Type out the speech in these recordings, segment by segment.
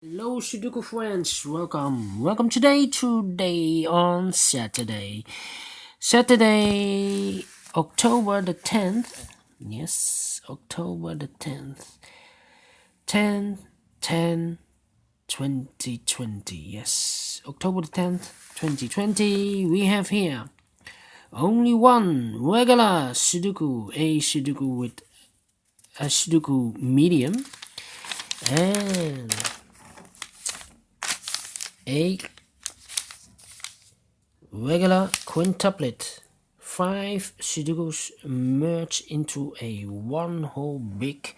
Hello Sudoku friends, welcome today on Saturday, October the 10th. Yes, October the 10th. 10 10 2020. Yes, October the 10th 2020. We have here only one regular Sudoku, a Sudoku with a Sudoku Medium, and a regular quintuplet. 5 Sudokus merge into a one whole big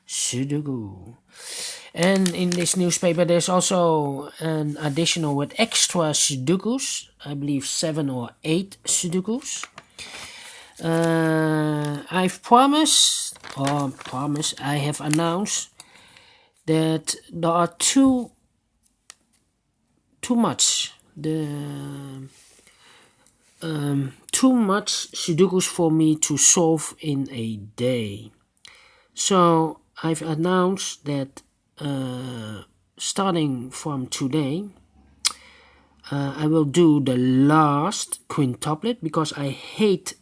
Sudoku. And in this newspaper there's also an additional with extra Sudokus. I believe 7 or 8 Sudokus. I've I have announced that there are too much too much Sudokus for me to solve in a day. So I've announced that starting from today, I will do the last quintuplet because I hate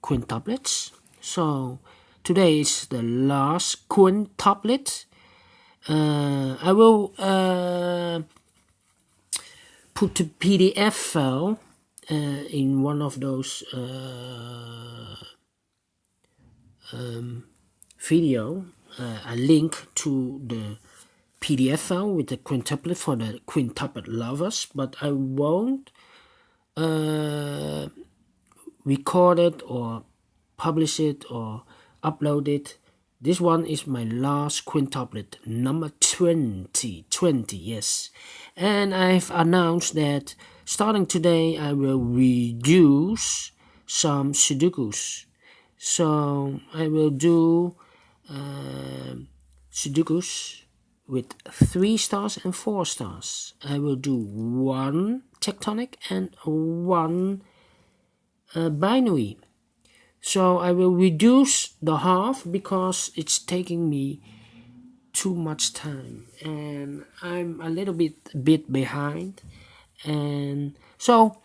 quintuplets. So today is the last quintuplet. I will put the PDF file in one of those video, a link to the PDF file with the quintuplet for the quintuplet lovers, but I won't record it or publish it or upload it. This one is my last quintuplet, number 20, yes. And I've announced that starting today I will reduce some Sudokus. So I will do Sudokus with 3 stars and 4 stars. I will do 1 tectonic and 1 binary. So I will reduce the half because it's taking me too much time and I'm a little bit behind. And so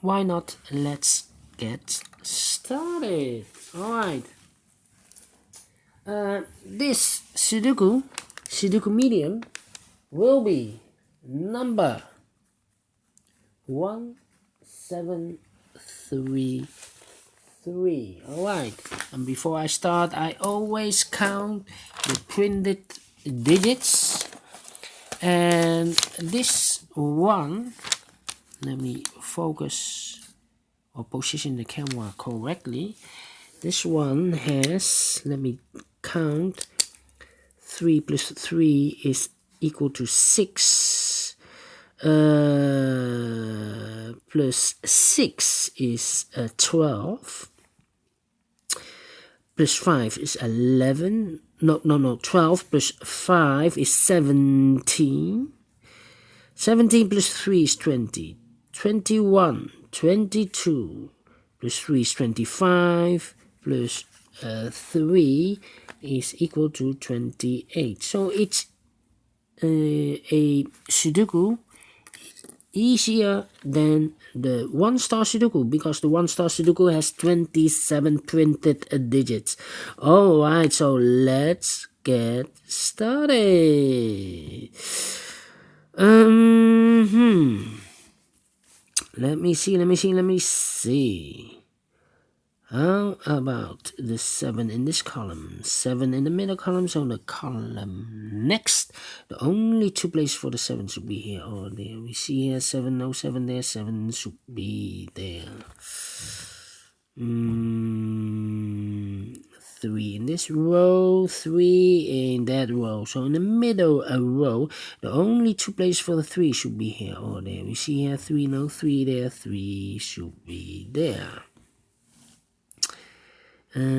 why not, let's get started. Alright, this Sudoku Medium will be number 1733. Alright, and before I start I always count the printed digits, and this one, let me focus or position the camera correctly. This one has, let me count, 3 plus 3 is equal to 6, plus 6 is 12, plus 5 is 11, no, 12 plus 5 is 17, 17 plus 3 is 20, 21, 22, plus 3 is 25, plus 3 is equal to 28. So it's a Sudoku easier than the 1-star Sudoku because the 1-star Sudoku has 27 printed digits. Alright, so let's get started. Let me see. How about the 7 in this column? 7 in the middle column, so the column next. The only 2 places for the 7 should be here or there. We see here 7, no 7 there, 7 should be there. 3 in this row, 3 in that row. So in the middle row, the only 2 places for the 3 should be here or there. We see here 3, no 3 there, 3 should be there. Then.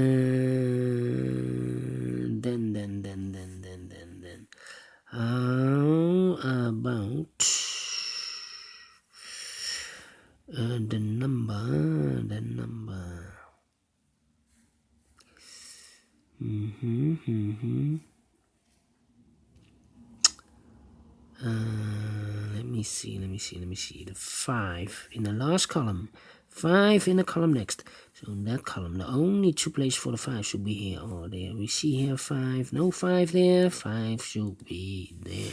How about the number? Let me see. The 5 in the last column. 5 in the column next. So in that column, the only 2 places for the 5 should be here or there. We see here 5. No 5 there. 5 should be there.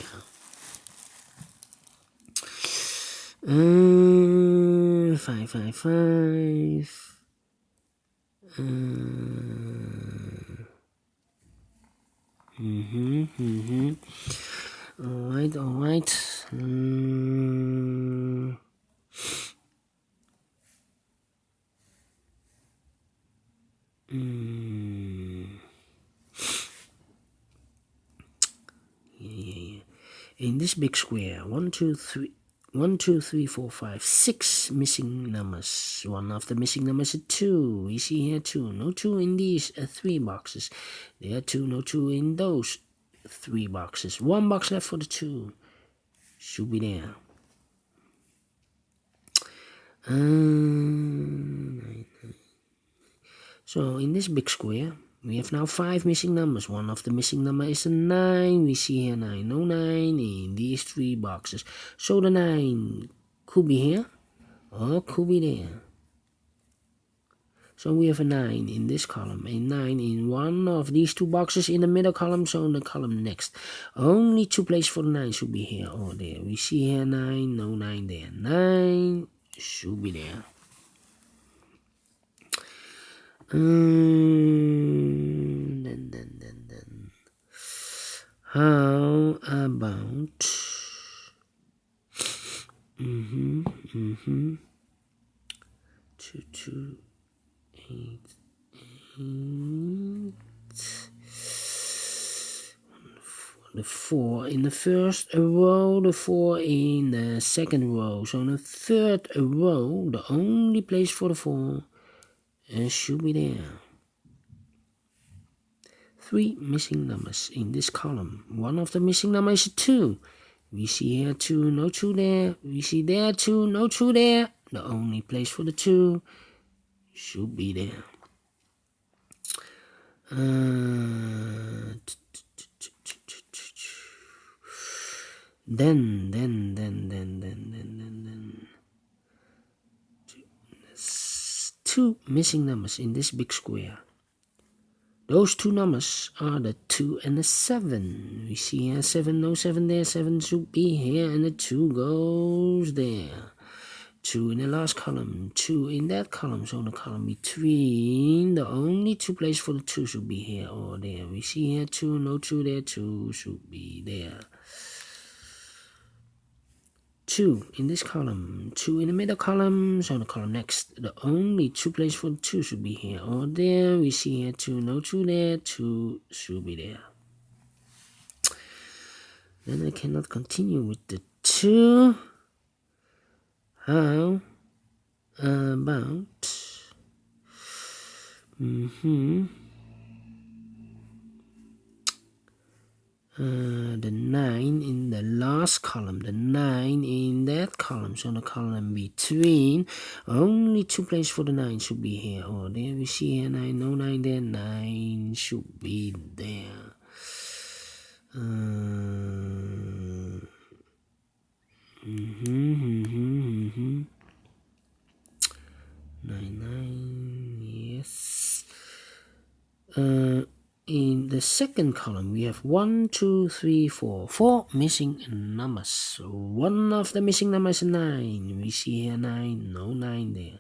5, 5, 5. Alright. Yeah. In this big square, 1, 2, 3, 4, 5, 6 missing numbers. One of the missing numbers is 2. We see here 2. No 2 in these 3 boxes. There are 2. No 2 in those 3 boxes. 1 box left for the 2. Should be there. So in this big square, we have now 5 missing numbers. One of the missing number is a 9. We see here 9. No 9 in these 3 boxes. So the 9 could be here or could be there. So we have a 9 in this column, a 9 in one of these 2 boxes in the middle column, so in the column next. Only 2 places for the 9 should be here or there. We see here 9, no 9 there. 9 should be there. Then. How about 2, 2, 8, the 4 in the first row, the 4 in the second row. So in the third row, the only place for the 4 should be there. 3 missing numbers in this column. One of the missing numbers is 2. We see here 2, no 2 there. We see there 2, no 2 there. The only place for the 2 should be there. Then. 2 missing numbers in this big square. Those 2 numbers are the 2 and the 7. We see here 7, no 7 there. 7 should be here, and the 2 goes there. 2 in the last column, 2 in that column, so in the column between, the only 2 places for the 2 should be here or there. We see here 2, no 2 there, 2 should be there. 2 in this column, 2 in the middle column, so in the column next, the only 2 places for the 2 should be here or there. We see here 2, no 2 there, 2 should be there. Then I cannot continue with the 2. How about the 9 in the last column, the 9 in that column, so in the column between, only 2 places for the 9 should be here or there. We see here 9, no 9 there, 9 should be there. 9, yes. In the second column, we have 1, 2, 3, 4. 4 missing numbers. One of the missing numbers is 9. We see here 9, no 9 there.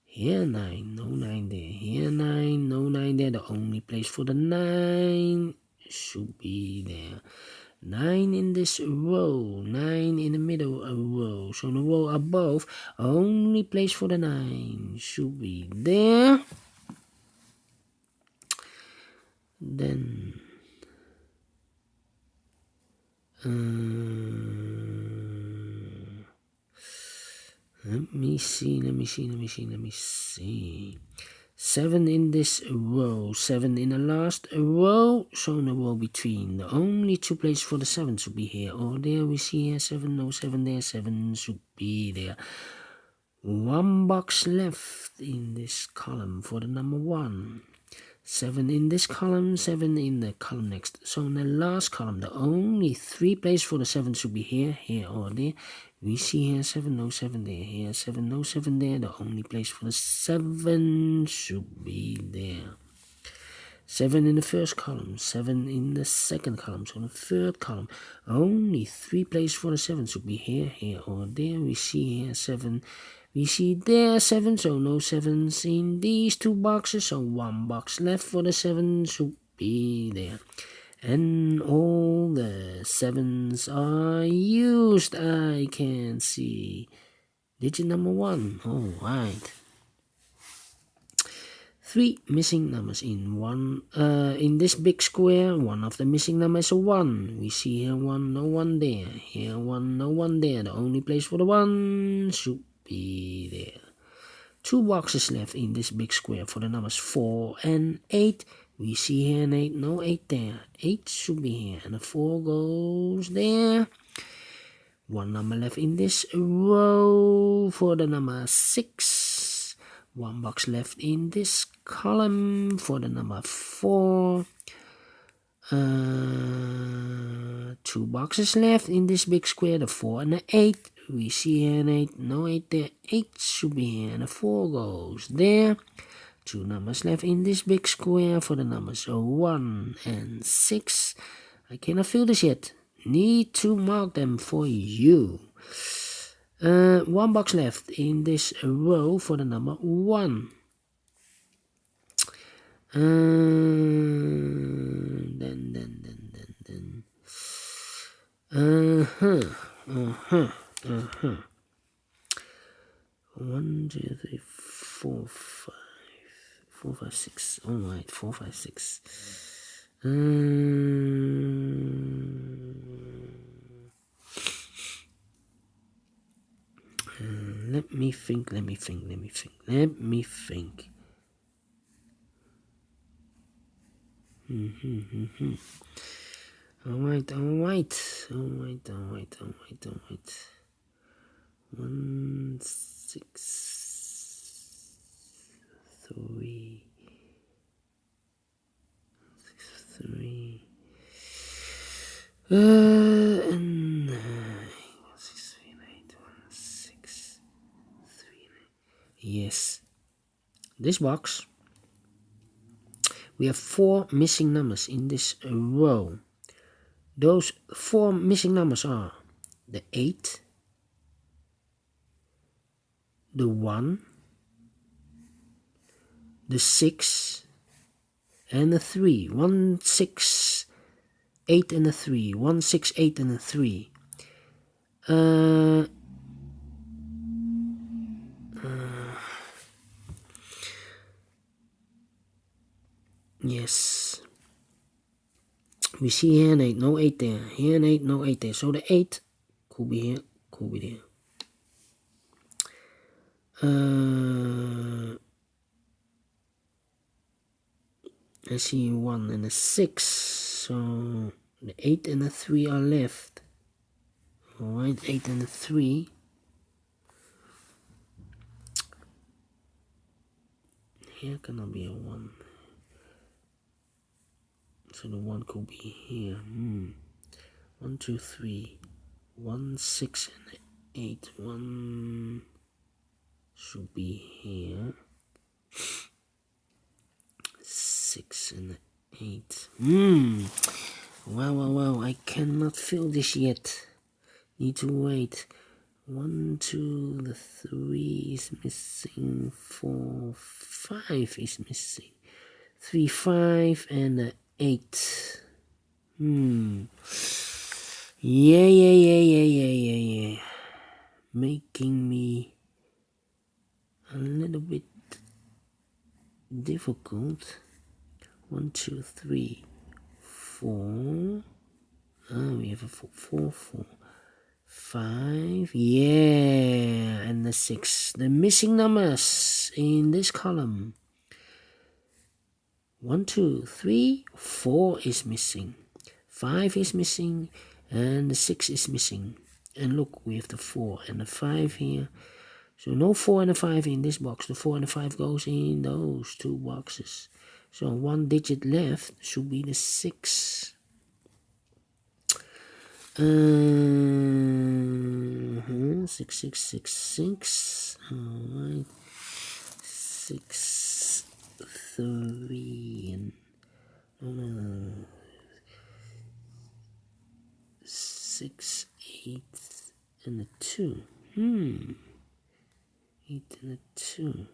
Here 9, no 9 there. Here 9, no 9 there. The only place for the 9 should be there. 9 in this row, 9 in the middle row. So in the row above, only place for the 9 should be there. Then let me see. 7 in this row, 7 in the last row, so in the row between. The only 2 places for the 7 should be here or there. We see here 7, no 7 there, 7 should be there. 1 box left in this column for the number 1. 7 in this column, 7 in the column next. So in the last column, the only 3 places for the 7 should be here, here, or there. We see here 7, no 7 there, here 7, no 7 there. The only place for the 7 should be there. 7 in the first column, 7 in the second column. So in the third column, only 3 places for the 7 should be here, here, or there. We see here 7. We see there 7, so no 7s in these 2 boxes, so 1 box left for the 7 should be there. And all the 7s are used, I can see. Digit number 1, alright. 3 missing numbers in this big square. One of the missing numbers is a 1. We see here 1, no 1 there. Here 1, no 1 there. The only place for the 1 should be there. 2 boxes left in this big square for the numbers 4 and 8. We see here an 8, no 8 there. 8 should be here, and the 4 goes there. 1 number left in this row for the number 6. 1 box left in this column for the number 4. 2 boxes left in this big square, the 4 and the 8. We see here an 8, no 8 there. 8 should be here, and the 4 goes there. 2 numbers left in this big square for the numbers 1 and 6. I cannot fill this yet. Need to mark them for you. 1 box left in this row for the number 1. Then. 1, 2, 3, 4, 5. 4, 5, 6. Alright, 4, 5, 6. Let me think. Alright. 1, 6, 3. 3 and 9. 6, 3, 8, 1, 6, 3, 9. Yes, this box, we have 4 missing numbers in this row. Those 4 missing numbers are the 8, the 1, the 6, and the 3. 1, 6, 8 and a 3. 1, 6, 8 and a 3. Yes. We see here an 8, no 8 there. Here an 8, no 8 there. So the 8 could be here, could be there. I see 1 and a 6, so the 8 and the 3 are left. Alright, 8 and the 3. Here cannot be a 1. So the 1 could be here. 1, 2, 3. 1, 6 and 8. 1 should be here. 6 and 8. Wow, I cannot fill this yet. Need to wait. 1, 2, the 3 is missing. 4, 5 is missing. 3, 5 and the 8. Yeah. Making me a little bit difficult. 1, 2, 3, 4. We have a 4, 5. Yeah, and the 6. The missing numbers in this column. 1, 2, 3, 4 is missing. 5 is missing, and the 6 is missing. And look, we have the 4 and the 5 here. So no 4 and a 5 in this box. The 4 and the 5 goes in those 2 boxes. So 1 digit left should be the 6. 6666. Alright. 6, 3, and 6, 8, and a 2. 8 and a 2.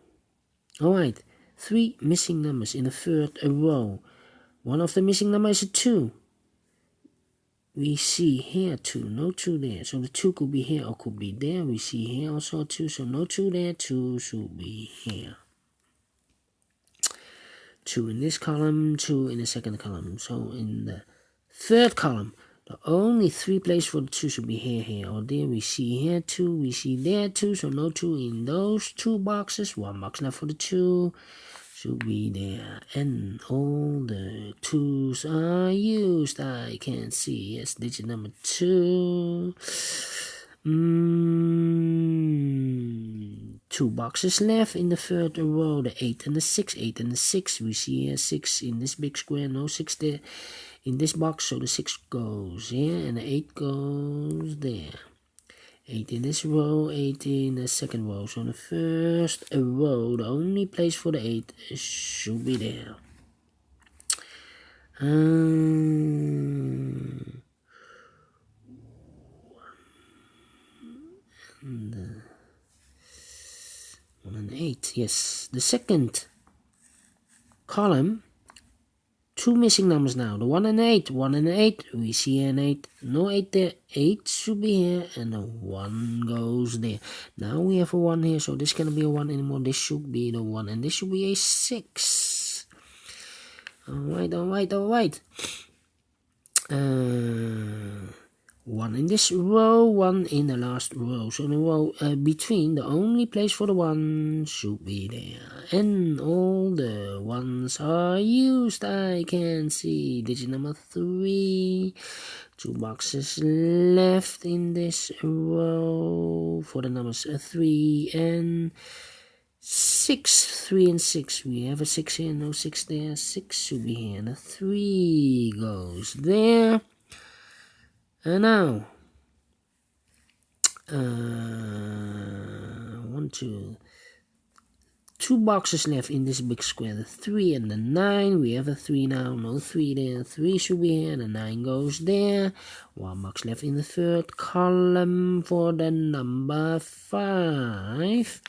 Alright, 3 missing numbers in the third row. One of the missing numbers is a 2. We see here 2, no 2 there. So the 2 could be here or could be there. We see here also 2, so no 2 there. 2 should be here. 2 in this column, 2 in the second column. So in the third column, the only 3 places for the 2 should be here, here, or there. We see here 2, we see there 2, so no 2 in those 2 boxes. 1 box left for the 2 should be there, and all the 2s are used. I can see, yes, digit number 2. 2 boxes left in the third row, the 8 and the 6. 8 and the 6, we see here 6 in this big square, no 6 there in this box, so the 6 goes here and the 8 goes there. 8 in this row, 8 in the second row. So in the first row, the only place for the 8 should be there. And 1 and 8, yes. The second column, 2 missing numbers now. The 1 and 8. 1 and 8. We see an 8. No 8 there. 8 should be here. And the 1 goes there. Now we have a 1 here. So this cannot be a 1 anymore. This should be the 1. And this should be a 6. Alright, alright, alright. 1 in this row, 1 in the last row. So in the row between, the only place for the 1 should be there. And all the 1s are used. I can see digit number 3. 2 boxes left in this row for the numbers 3 and 6. 3 and 6. We have a 6 here, no 6 there. 6 should be here. And a 3 goes there. And now, 2 boxes left in this big square, the 3 and the 9. We have a 3 now, no 3 there. 3 should be here, the 9 goes there. 1 box left in the third column for the number 5.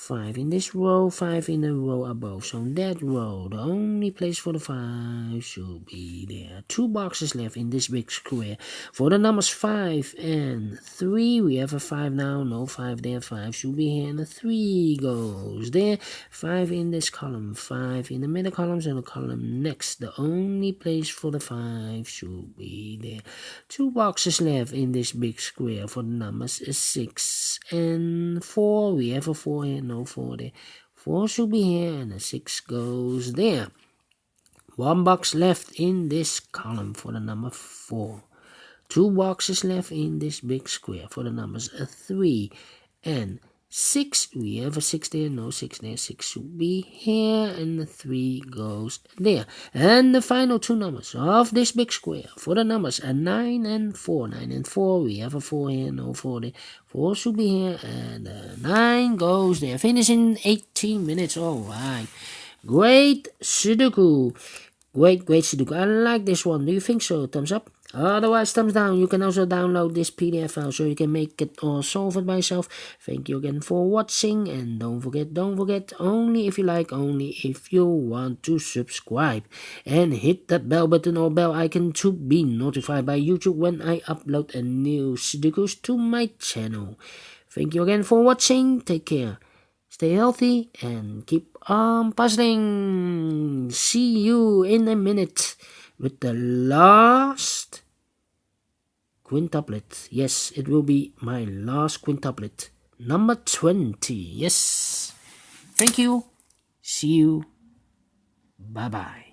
5 in this row, 5 in the row above. So in that row, the only place for the 5 should be there. 2 boxes left in this big square. For the numbers 5 and 3, we have a 5 now. No 5 there. 5 should be here. And the 3 goes there. 5 in this column. 5 in the middle columns and the column next. The only place for the 5 should be there. 2 boxes left in this big square. For the numbers 6 and 4, we have a 4 here. No 4 there. 4 should be here and the 6 goes there. 1 box left in this column for the number 4. 2 boxes left in this big square for the numbers 3 and 6. We have a 6 there, no 6 there. 6 should be here and the 3 goes there. And the final 2 numbers of this big square for the numbers 9 and 4. 9 and 4, we have a 4 here, no 4 there. 4 should be here and 9 goes there. Finish in 18 minutes. Alright. Great Sudoku. Great Sudoku. I like this one. Do you think so? Thumbs up. Otherwise, thumbs down. You can also download this PDF file so you can make it or solve it by yourself. Thank you again for watching. And don't forget, only if you like, only if you want to subscribe. And hit that bell button or bell icon to be notified by YouTube when I upload a new Sudokus to my channel. Thank you again for watching. Take care. Stay healthy and keep on puzzling. See you in a minute with the last quintuplet. Yes, it will be my last quintuplet. Number 20. Yes. Thank you. See you. Bye-bye.